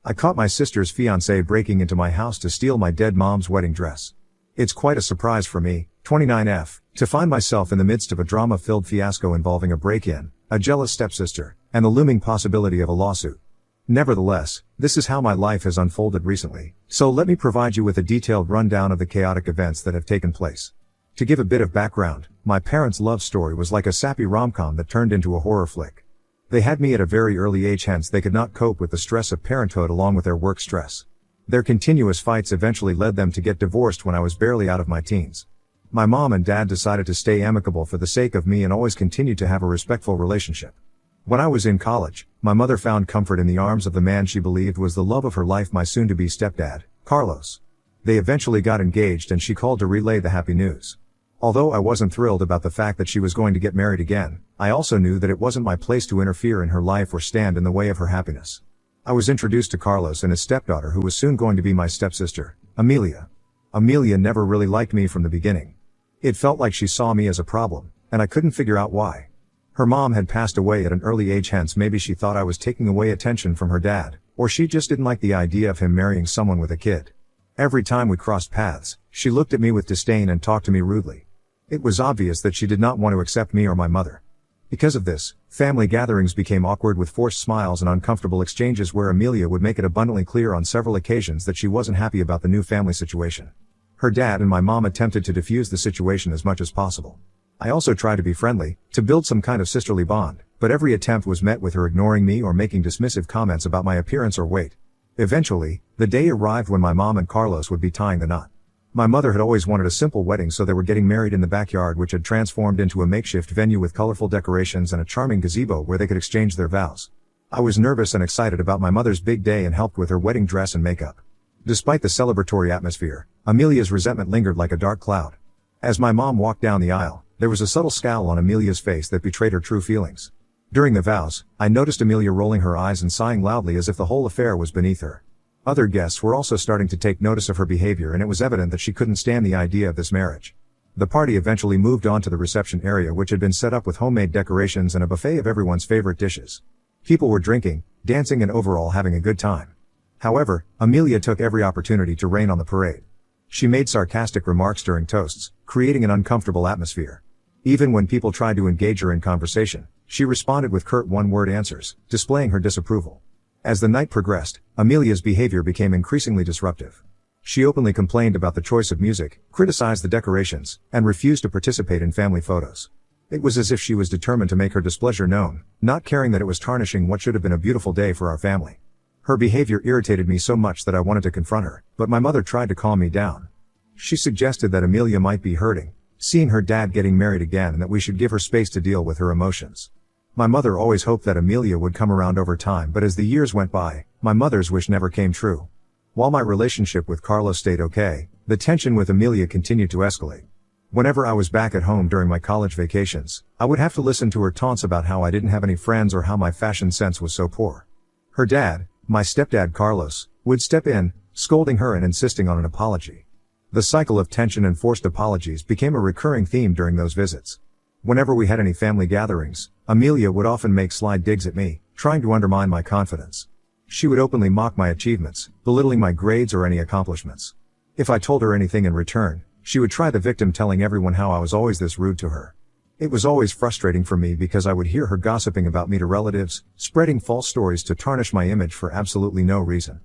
I caught my sister's fiancé breaking into my house to steal my dead mom's wedding dress. It's quite a surprise for me, 29F, to find myself in the midst of a drama-filled fiasco involving a break-in, a jealous stepsister, and the looming possibility of a lawsuit. Nevertheless, this is how my life has unfolded recently, so let me provide you with a detailed rundown of the chaotic events that have taken place. To give a bit of background, my parents' love story was like a sappy rom-com that turned into a horror flick. They had me at a very early age, hence they could not cope with the stress of parenthood along with their work stress. Their continuous fights eventually led them to get divorced when I was barely out of my teens. My mom and dad decided to stay amicable for the sake of me and always continued to have a respectful relationship. When I was in college, my mother found comfort in the arms of the man she believed was the love of her life, my soon-to-be stepdad, Carlos. They eventually got engaged and she called to relay the happy news. Although I wasn't thrilled about the fact that she was going to get married again, I also knew that it wasn't my place to interfere in her life or stand in the way of her happiness. I was introduced to Carlos and his stepdaughter, who was soon going to be my stepsister, Amelia. Amelia never really liked me from the beginning. It felt like she saw me as a problem, and I couldn't figure out why. Her mom had passed away at an early age, hence maybe she thought I was taking away attention from her dad, or she just didn't like the idea of him marrying someone with a kid. Every time we crossed paths, she looked at me with disdain and talked to me rudely. It was obvious that she did not want to accept me or my mother. Because of this, family gatherings became awkward with forced smiles and uncomfortable exchanges where Amelia would make it abundantly clear on several occasions that she wasn't happy about the new family situation. Her dad and my mom attempted to defuse the situation as much as possible. I also tried to be friendly, to build some kind of sisterly bond, but every attempt was met with her ignoring me or making dismissive comments about my appearance or weight. Eventually, the day arrived when my mom and Carlos would be tying the knot. My mother had always wanted a simple wedding, so they were getting married in the backyard, which had transformed into a makeshift venue with colorful decorations and a charming gazebo where they could exchange their vows. I was nervous and excited about my mother's big day and helped with her wedding dress and makeup. Despite the celebratory atmosphere, Amelia's resentment lingered like a dark cloud. As my mom walked down the aisle, there was a subtle scowl on Amelia's face that betrayed her true feelings. During the vows, I noticed Amelia rolling her eyes and sighing loudly as if the whole affair was beneath her. Other guests were also starting to take notice of her behavior, and it was evident that she couldn't stand the idea of this marriage. The party eventually moved on to the reception area, which had been set up with homemade decorations and a buffet of everyone's favorite dishes. People were drinking, dancing, and overall having a good time. However, Amelia took every opportunity to rain on the parade. She made sarcastic remarks during toasts, creating an uncomfortable atmosphere. Even when people tried to engage her in conversation, she responded with curt one-word answers, displaying her disapproval. As the night progressed, Amelia's behavior became increasingly disruptive. She openly complained about the choice of music, criticized the decorations, and refused to participate in family photos. It was as if she was determined to make her displeasure known, not caring that it was tarnishing what should have been a beautiful day for our family. Her behavior irritated me so much that I wanted to confront her, but my mother tried to calm me down. She suggested that Amelia might be hurting, seeing her dad getting married again, and that we should give her space to deal with her emotions. My mother always hoped that Amelia would come around over time, but as the years went by, my mother's wish never came true. While my relationship with Carlos stayed okay, the tension with Amelia continued to escalate. Whenever I was back at home during my college vacations, I would have to listen to her taunts about how I didn't have any friends or how my fashion sense was so poor. Her dad, my stepdad Carlos, would step in, scolding her and insisting on an apology. The cycle of tension and forced apologies became a recurring theme during those visits. Whenever we had any family gatherings, Amelia would often make sly digs at me, trying to undermine my confidence. She would openly mock my achievements, belittling my grades or any accomplishments. If I told her anything in return, she would try the victim, telling everyone how I was always this rude to her. It was always frustrating for me because I would hear her gossiping about me to relatives, spreading false stories to tarnish my image for absolutely no reason.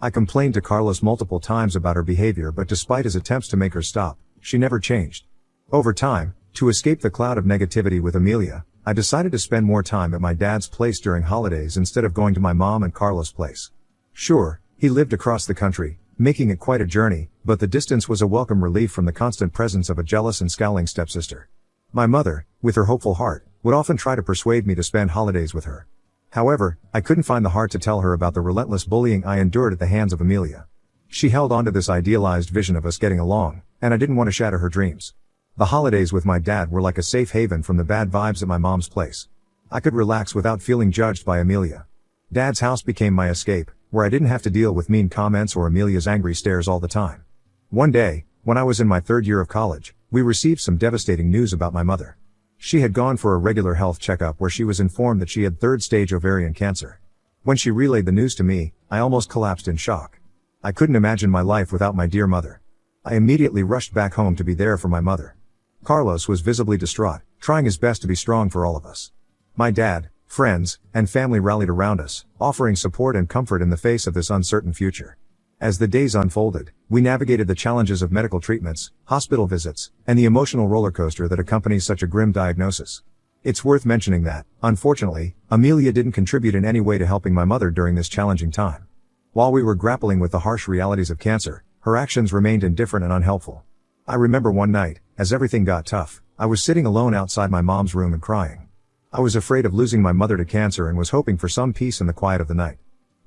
I complained to Carlos multiple times about her behavior, but despite his attempts to make her stop, she never changed. Over time, to escape the cloud of negativity with Amelia, I decided to spend more time at my dad's place during holidays instead of going to my mom and Carlos' place. Sure, he lived across the country, making it quite a journey, but the distance was a welcome relief from the constant presence of a jealous and scowling stepsister. My mother, with her hopeful heart, would often try to persuade me to spend holidays with her. However, I couldn't find the heart to tell her about the relentless bullying I endured at the hands of Amelia. She held on to this idealized vision of us getting along, and I didn't want to shatter her dreams. The holidays with my dad were like a safe haven from the bad vibes at my mom's place. I could relax without feeling judged by Amelia. Dad's house became my escape, where I didn't have to deal with mean comments or Amelia's angry stares all the time. One day, when I was in my third year of college, we received some devastating news about my mother. She had gone for a regular health checkup where she was informed that she had third-stage ovarian cancer. When she relayed the news to me, I almost collapsed in shock. I couldn't imagine my life without my dear mother. I immediately rushed back home to be there for my mother. Carlos was visibly distraught, trying his best to be strong for all of us. My dad, friends, and family rallied around us, offering support and comfort in the face of this uncertain future. As the days unfolded, we navigated the challenges of medical treatments, hospital visits, and the emotional roller coaster that accompanies such a grim diagnosis. It's worth mentioning that, unfortunately, Amelia didn't contribute in any way to helping my mother during this challenging time. While we were grappling with the harsh realities of cancer, her actions remained indifferent and unhelpful. I remember one night, as everything got tough, I was sitting alone outside my mom's room and crying. I was afraid of losing my mother to cancer and was hoping for some peace in the quiet of the night.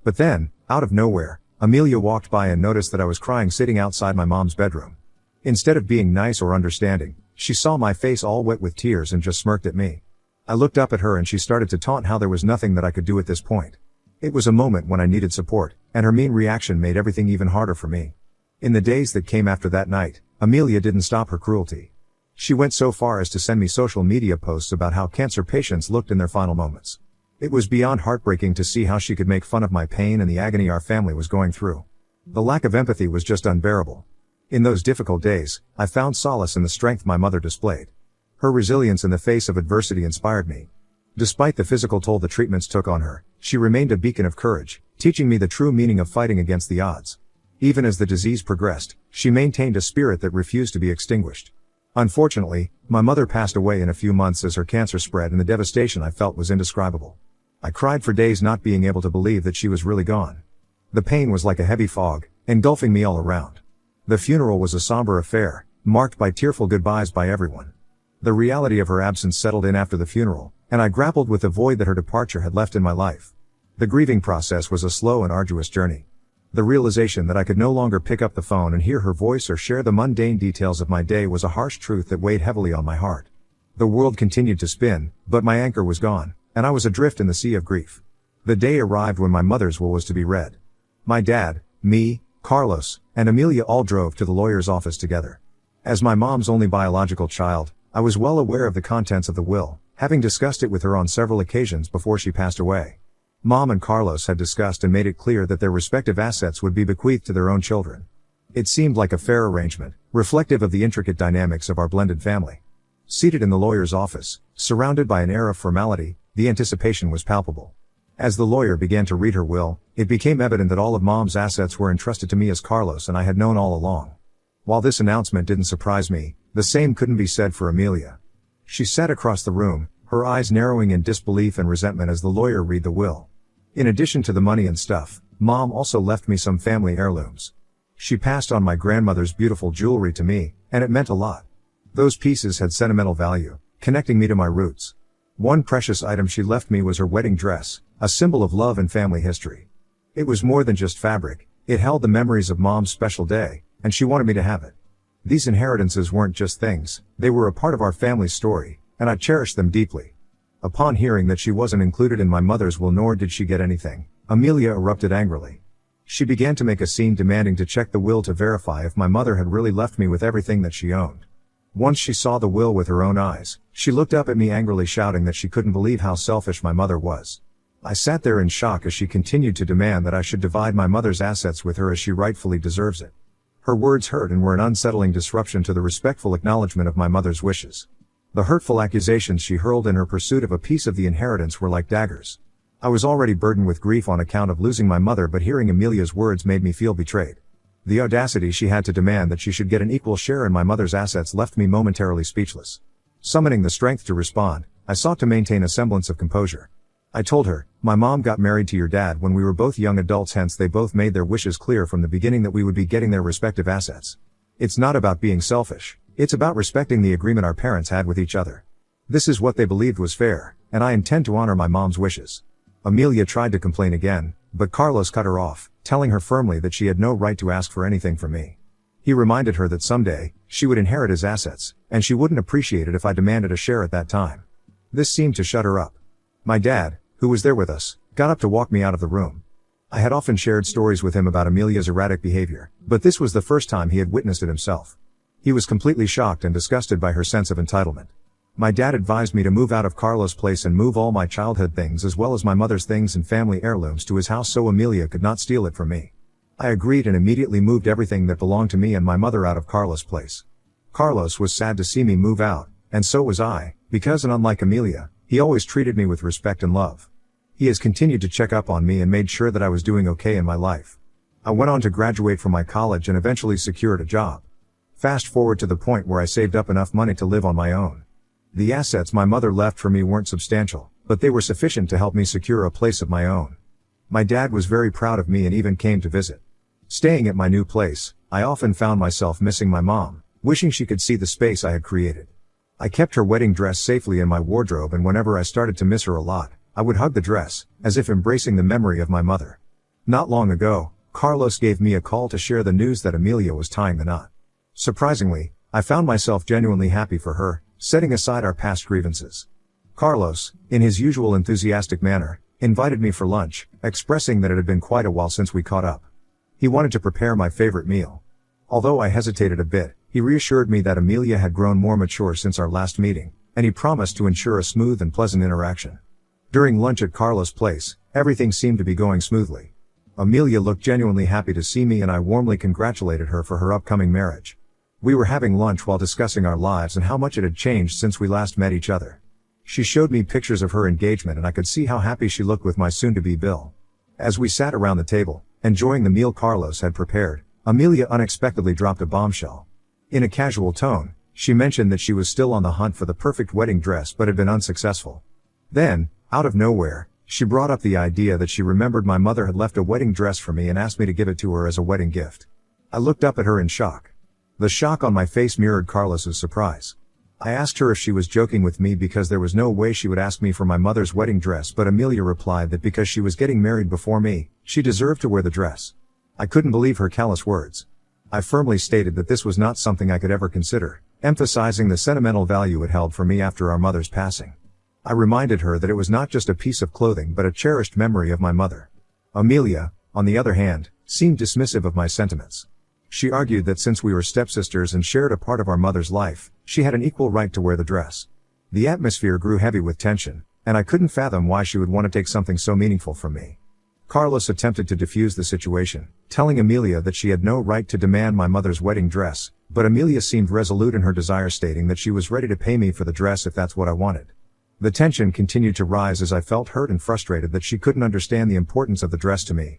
But then, out of nowhere, Amelia walked by and noticed that I was crying sitting outside my mom's bedroom. Instead of being nice or understanding, she saw my face all wet with tears and just smirked at me. I looked up at her and she started to taunt how there was nothing that I could do at this point. It was a moment when I needed support, and her mean reaction made everything even harder for me. In the days that came after that night, Amelia didn't stop her cruelty. She went so far as to send me social media posts about how cancer patients looked in their final moments. It was beyond heartbreaking to see how she could make fun of my pain and the agony our family was going through. The lack of empathy was just unbearable. In those difficult days, I found solace in the strength my mother displayed. Her resilience in the face of adversity inspired me. Despite the physical toll the treatments took on her, she remained a beacon of courage, teaching me the true meaning of fighting against the odds. Even as the disease progressed, she maintained a spirit that refused to be extinguished. Unfortunately, my mother passed away in a few months as her cancer spread, and the devastation I felt was indescribable. I cried for days, not being able to believe that she was really gone. The pain was like a heavy fog, engulfing me all around. The funeral was a somber affair, marked by tearful goodbyes by everyone. The reality of her absence settled in after the funeral, and I grappled with the void that her departure had left in my life. The grieving process was a slow and arduous journey. The realization that I could no longer pick up the phone and hear her voice or share the mundane details of my day was a harsh truth that weighed heavily on my heart. The world continued to spin, but my anchor was gone, and I was adrift in the sea of grief. The day arrived when my mother's will was to be read. My dad, me, Carlos, and Amelia all drove to the lawyer's office together. As my mom's only biological child, I was well aware of the contents of the will, having discussed it with her on several occasions before she passed away. Mom and Carlos had discussed and made it clear that their respective assets would be bequeathed to their own children. It seemed like a fair arrangement, reflective of the intricate dynamics of our blended family. Seated in the lawyer's office, surrounded by an air of formality, the anticipation was palpable. As the lawyer began to read her will, it became evident that all of Mom's assets were entrusted to me as Carlos and I had known all along. While this announcement didn't surprise me, the same couldn't be said for Amelia. She sat across the room, her eyes narrowing in disbelief and resentment as the lawyer read the will. In addition to the money and stuff, Mom also left me some family heirlooms. She passed on my grandmother's beautiful jewelry to me, and it meant a lot. Those pieces had sentimental value, connecting me to my roots. One precious item she left me was her wedding dress, a symbol of love and family history. It was more than just fabric, it held the memories of Mom's special day, and she wanted me to have it. These inheritances weren't just things, they were a part of our family's story, and I cherished them deeply. Upon hearing that she wasn't included in my mother's will nor did she get anything, Amelia erupted angrily. She began to make a scene, demanding to check the will to verify if my mother had really left me with everything that she owned. Once she saw the will with her own eyes, she looked up at me angrily, shouting that she couldn't believe how selfish my mother was. I sat there in shock as she continued to demand that I should divide my mother's assets with her as she rightfully deserves it. Her words hurt and were an unsettling disruption to the respectful acknowledgement of my mother's wishes. The hurtful accusations she hurled in her pursuit of a piece of the inheritance were like daggers. I was already burdened with grief on account of losing my mother, but hearing Amelia's words made me feel betrayed. The audacity she had to demand that she should get an equal share in my mother's assets left me momentarily speechless. Summoning the strength to respond, I sought to maintain a semblance of composure. I told her, "My mom got married to your dad when we were both young adults, hence they both made their wishes clear from the beginning that we would be getting their respective assets. It's not about being selfish, it's about respecting the agreement our parents had with each other. This is what they believed was fair, and I intend to honor my mom's wishes." Amelia tried to complain again, but Carlos cut her off, telling her firmly that she had no right to ask for anything from me. He reminded her that someday, she would inherit his assets, and she wouldn't appreciate it if I demanded a share at that time. This seemed to shut her up. My dad, who was there with us, got up to walk me out of the room. I had often shared stories with him about Amelia's erratic behavior, but this was the first time he had witnessed it himself. He was completely shocked and disgusted by her sense of entitlement. My dad advised me to move out of Carlos' place and move all my childhood things as well as my mother's things and family heirlooms to his house so Amelia could not steal it from me. I agreed and immediately moved everything that belonged to me and my mother out of Carlos' place. Carlos was sad to see me move out, and so was I, because and unlike Amelia, he always treated me with respect and love. He has continued to check up on me and made sure that I was doing okay in my life. I went on to graduate from my college and eventually secured a job. Fast forward to the point where I saved up enough money to live on my own. The assets my mother left for me weren't substantial, but they were sufficient to help me secure a place of my own. My dad was very proud of me and even came to visit. Staying at my new place, I often found myself missing my mom, wishing she could see the space I had created. I kept her wedding dress safely in my wardrobe, and whenever I started to miss her a lot, I would hug the dress, as if embracing the memory of my mother. Not long ago, Carlos gave me a call to share the news that Amelia was tying the knot. Surprisingly, I found myself genuinely happy for her, setting aside our past grievances. Carlos, in his usual enthusiastic manner, invited me for lunch, expressing that it had been quite a while since we caught up. He wanted to prepare my favorite meal. Although I hesitated a bit, he reassured me that Amelia had grown more mature since our last meeting, and he promised to ensure a smooth and pleasant interaction. During lunch at Carlos' place, everything seemed to be going smoothly. Amelia looked genuinely happy to see me and I warmly congratulated her for her upcoming marriage. We were having lunch while discussing our lives and how much it had changed since we last met each other. She showed me pictures of her engagement and I could see how happy she looked with my soon-to-be Bill. As we sat around the table, enjoying the meal Carlos had prepared, Amelia unexpectedly dropped a bombshell. In a casual tone, she mentioned that she was still on the hunt for the perfect wedding dress but had been unsuccessful. Then, out of nowhere, she brought up the idea that she remembered my mother had left a wedding dress for me and asked me to give it to her as a wedding gift. I looked up at her in shock. The shock on my face mirrored Carlos's surprise. I asked her if she was joking with me because there was no way she would ask me for my mother's wedding dress, but Amelia replied that because she was getting married before me, she deserved to wear the dress. I couldn't believe her callous words. I firmly stated that this was not something I could ever consider, emphasizing the sentimental value it held for me after our mother's passing. I reminded her that it was not just a piece of clothing but a cherished memory of my mother. Amelia, on the other hand, seemed dismissive of my sentiments. She argued that since we were stepsisters and shared a part of our mother's life, she had an equal right to wear the dress. The atmosphere grew heavy with tension, and I couldn't fathom why she would want to take something so meaningful from me. Carlos attempted to defuse the situation, telling Amelia that she had no right to demand my mother's wedding dress, but Amelia seemed resolute in her desire, stating that she was ready to pay me for the dress if that's what I wanted. The tension continued to rise as I felt hurt and frustrated that she couldn't understand the importance of the dress to me.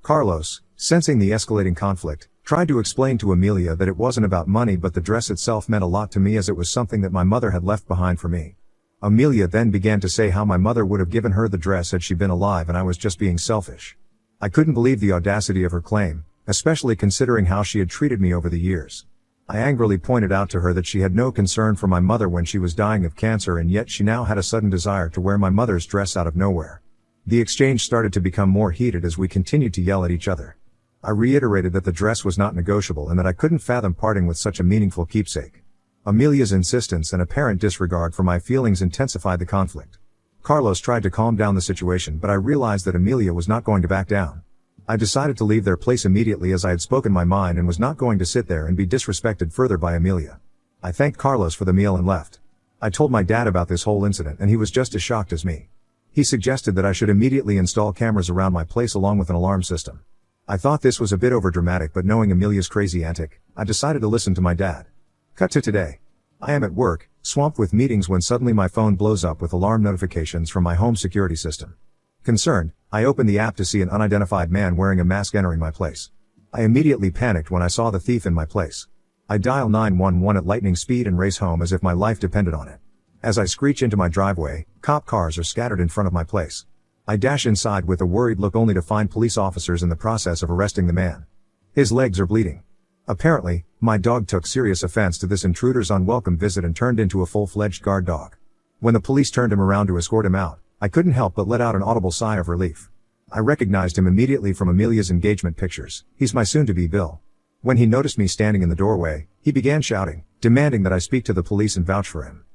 Carlos, sensing the escalating conflict, tried to explain to Amelia that it wasn't about money but the dress itself meant a lot to me as it was something that my mother had left behind for me. Amelia then began to say how my mother would have given her the dress had she been alive and I was just being selfish. I couldn't believe the audacity of her claim, especially considering how she had treated me over the years. I angrily pointed out to her that she had no concern for my mother when she was dying of cancer, and yet she now had a sudden desire to wear my mother's dress out of nowhere. The exchange started to become more heated as we continued to yell at each other. I reiterated that the dress was not negotiable and that I couldn't fathom parting with such a meaningful keepsake. Amelia's insistence and apparent disregard for my feelings intensified the conflict. Carlos tried to calm down the situation, but I realized that Amelia was not going to back down. I decided to leave their place immediately as I had spoken my mind and was not going to sit there and be disrespected further by Amelia. I thanked Carlos for the meal and left. I told my dad about this whole incident and he was just as shocked as me. He suggested that I should immediately install cameras around my place along with an alarm system. I thought this was a bit overdramatic, but knowing Amelia's crazy antic, I decided to listen to my dad. Cut to today. I am at work, swamped with meetings, when suddenly my phone blows up with alarm notifications from my home security system. Concerned, I opened the app to see an unidentified man wearing a mask entering my place. I immediately panicked when I saw the thief in my place. I dial 911 at lightning speed and race home as if my life depended on it. As I screech into my driveway, cop cars are scattered in front of my place. I dash inside with a worried look only to find police officers in the process of arresting the man. His legs are bleeding. Apparently, my dog took serious offense to this intruder's unwelcome visit and turned into a full-fledged guard dog. When the police turned him around to escort him out, I couldn't help but let out an audible sigh of relief. I recognized him immediately from Amelia's engagement pictures. He's my soon-to-be Bill. When he noticed me standing in the doorway, he began shouting, demanding that I speak to the police and vouch for him.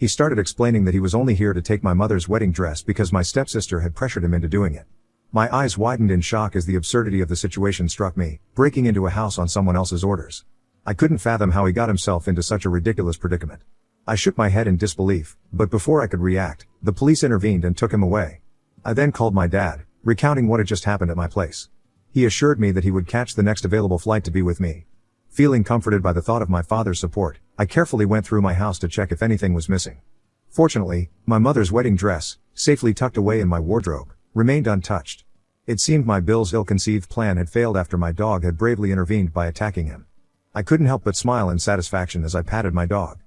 He started explaining that he was only here to take my mother's wedding dress because my stepsister had pressured him into doing it. My eyes widened in shock as the absurdity of the situation struck me, breaking into a house on someone else's orders. I couldn't fathom how he got himself into such a ridiculous predicament. I shook my head in disbelief, but before I could react, the police intervened and took him away. I then called my dad, recounting what had just happened at my place. He assured me that he would catch the next available flight to be with me. Feeling comforted by the thought of my father's support, I carefully went through my house to check if anything was missing. Fortunately, my mother's wedding dress, safely tucked away in my wardrobe, remained untouched. It seemed my Bill's ill-conceived plan had failed after my dog had bravely intervened by attacking him. I couldn't help but smile in satisfaction as I patted my dog.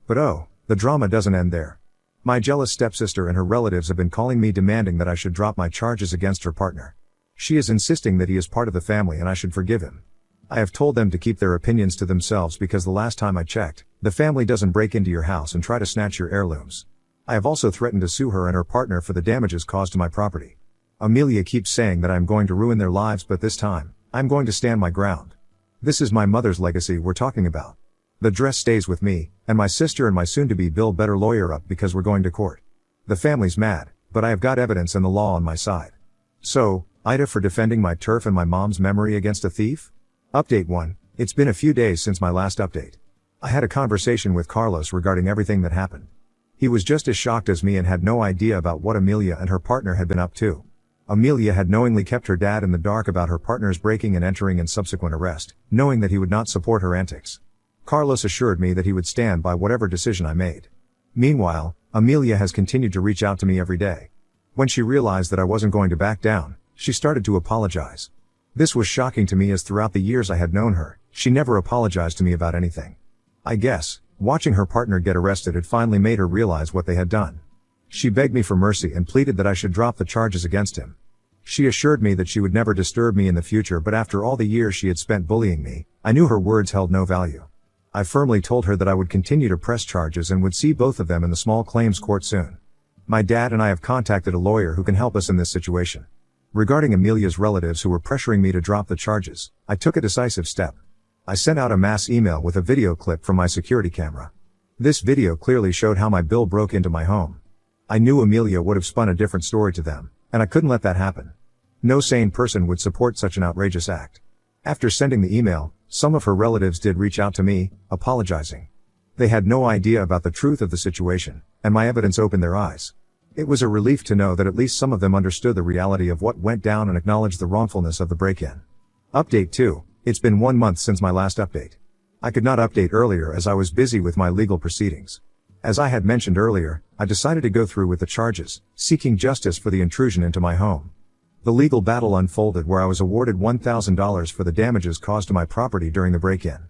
But oh, the drama doesn't end there. My jealous stepsister and her relatives have been calling me demanding that I should drop my charges against her partner. She is insisting that he is part of the family and I should forgive him. I have told them to keep their opinions to themselves because the last time I checked, the family doesn't break into your house and try to snatch your heirlooms. I have also threatened to sue her and her partner for the damages caused to my property. Amelia keeps saying that I'm going to ruin their lives, but this time, I'm going to stand my ground. This is my mother's legacy we're talking about. The dress stays with me, and my sister and my soon-to-be Bill better lawyer up because we're going to court. The family's mad, but I have got evidence and the law on my side. So, Ida for defending my turf and my mom's memory against a thief? Update 1. It's been a few days since my last update. I had a conversation with Carlos regarding everything that happened. He was just as shocked as me and had no idea about what Amelia and her partner had been up to. Amelia had knowingly kept her dad in the dark about her partner's breaking and entering and subsequent arrest, knowing that he would not support her antics. Carlos assured me that he would stand by whatever decision I made. Meanwhile, Amelia has continued to reach out to me every day. When she realized that I wasn't going to back down, she started to apologize. This was shocking to me as throughout the years I had known her, she never apologized to me about anything. I guess, watching her partner get arrested had finally made her realize what they had done. She begged me for mercy and pleaded that I should drop the charges against him. She assured me that she would never disturb me in the future, but after all the years she had spent bullying me, I knew her words held no value. I firmly told her that I would continue to press charges and would see both of them in the small claims court soon. My dad and I have contacted a lawyer who can help us in this situation. Regarding Amelia's relatives who were pressuring me to drop the charges, I took a decisive step. I sent out a mass email with a video clip from my security camera. This video clearly showed how my Bill broke into my home. I knew Amelia would have spun a different story to them, and I couldn't let that happen. No sane person would support such an outrageous act. After sending the email, some of her relatives did reach out to me, apologizing. They had no idea about the truth of the situation, and my evidence opened their eyes. It was a relief to know that at least some of them understood the reality of what went down and acknowledged the wrongfulness of the break-in. Update 2. It's been 1 month since my last update. I could not update earlier as I was busy with my legal proceedings. As I had mentioned earlier, I decided to go through with the charges, seeking justice for the intrusion into my home. The legal battle unfolded where I was awarded $1,000 for the damages caused to my property during the break-in.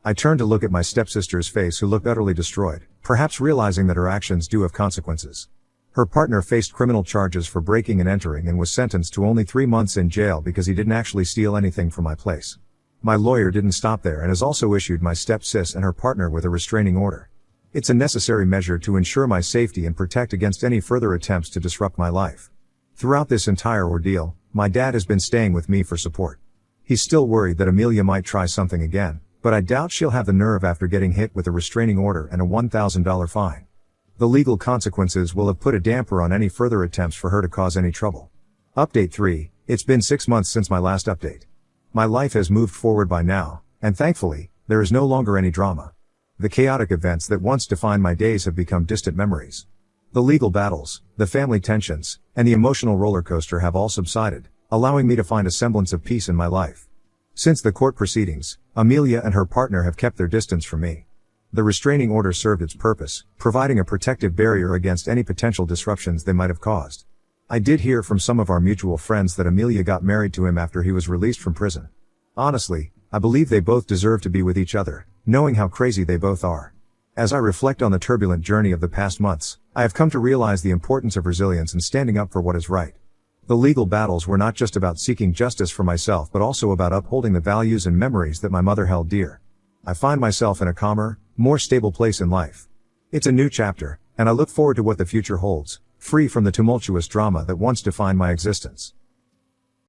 I turned to look at my stepsister's face, who looked utterly destroyed, perhaps realizing that her actions do have consequences. Her partner faced criminal charges for breaking and entering and was sentenced to only 3 months in jail because he didn't actually steal anything from my place. My lawyer didn't stop there and has also issued my stepsis and her partner with a restraining order. It's a necessary measure to ensure my safety and protect against any further attempts to disrupt my life. Throughout this entire ordeal, my dad has been staying with me for support. He's still worried that Amelia might try something again, but I doubt she'll have the nerve after getting hit with a restraining order and a $1,000 fine. The legal consequences will have put a damper on any further attempts for her to cause any trouble. Update 3. It's been 6 months since my last update. My life has moved forward by now, and thankfully, there is no longer any drama. The chaotic events that once defined my days have become distant memories. The legal battles, the family tensions, and the emotional roller coaster have all subsided, allowing me to find a semblance of peace in my life. Since the court proceedings, Amelia and her partner have kept their distance from me. The restraining order served its purpose, providing a protective barrier against any potential disruptions they might have caused. I did hear from some of our mutual friends that Amelia got married to him after he was released from prison. Honestly, I believe they both deserve to be with each other, knowing how crazy they both are. As I reflect on the turbulent journey of the past months, I have come to realize the importance of resilience and standing up for what is right. The legal battles were not just about seeking justice for myself but also about upholding the values and memories that my mother held dear. I find myself in a calmer, more stable place in life. It's a new chapter, and I look forward to what the future holds, free from the tumultuous drama that once defined my existence.